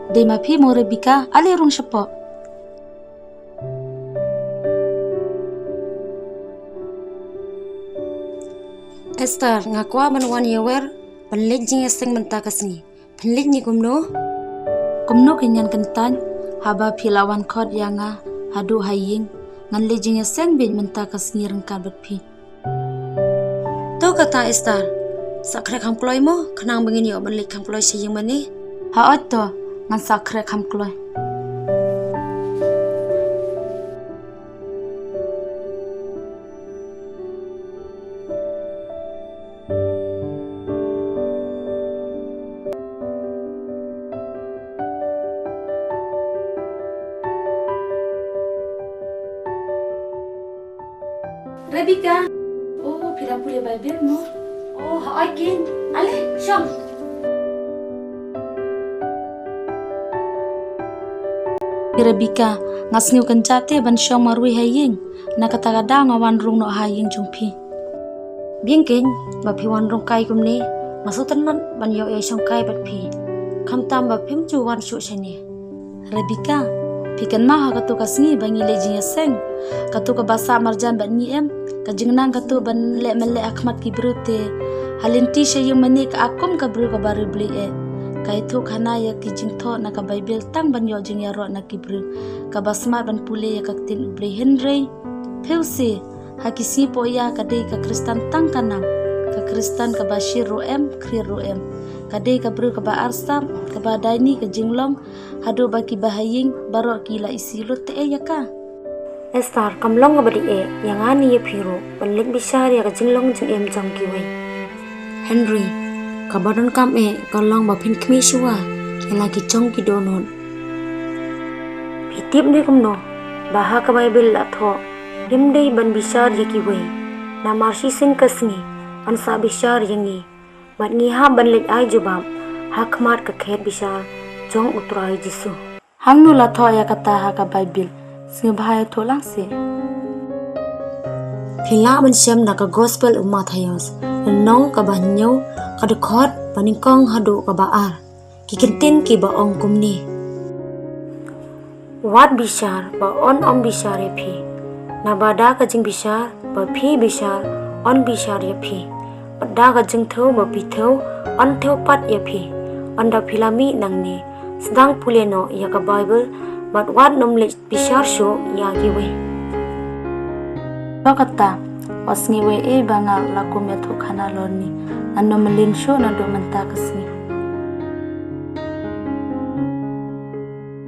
Dei mapi mo Rebecca ali rung siapa. Esther ngakwa banwan yewer penlik jing eseng mentakasni. Penlik ni kumno? Kumno kinyan kentan haba pilawan kod yanga hadu haying ngan lejing eseng bin mentakasni rengkan berpi. Tu kata Esther, sakre kam kloy mo kenang bengini yo penlik kam kloy seyeng mani. Haot to ngan sakre kam kloy. Rebecca, oh pirang pulih Bible mo. Oh haot kin, ale syam. Rebecca, ngasniu kencate ban syam marui haying. Nakata-kada ngawan rung no haying jungpi. Bingking bapi wan rong kai kumni. Masuk tenan ban yo syong kai batpi. Kam tam bapim ju wan syuk sini. Rebecca, pikan mah katu kasngi bangi lejing eseng. Katu ke basa marjan ban ni kajingnang katu ban le mele akmat ki brute. Halinti syayung mani ka akum ka bru ka baru beli Kai tu kana ya ki jingtho na ka Bible tang ban yo jing ya ro na ki bru. Ka basmat ban pule ya ka tin ubli Henry. Peusi hakisi po ya ka dei ka Kristan tang kanam. Ka Kristan ka bashir roem kri roem. Ka dei ka bru ka ba arsam ka ba daini ka jinglong hadu ba ki bahaying baro ki la isilut te ya ka. Esther kamlong ngabadi yang ani ye phiru penlik bisar ya ka jinglong jing jong ki wei. Henry kabadan kam kalong bapin kmi shua yang lagi jong ki donon. Pitip ni kumno baha ka Bible la tho himdei ban bisar ye ki wei. Na marsi sin kasni ansa bisar yangi. Mat ngi ha ban lek ai jubam hakmat ka khet bisar jong utrai jisu. Hangnu la tho ya kata ha ka Bible. Singa bahaya tholang se. Hila ban syam na ka gospel umat hayos. Nong ka banyo ka dekot paningkong hadu ka baar. Kikintin ki baong kumni. Wat bisar ba on om bisar ye phi. Nabada ka jing bisar ba phi bisar on bisar ye phi. Pada ka jing thau ba pi thau on thau pat ye phi. Onda philami nangni sedang puleno ya ka Bible bat wat nom le bisar sho ya giwe. Kata osngi we bangal lakum ya tu kana lorni. Ando melin sho na do mentakasni.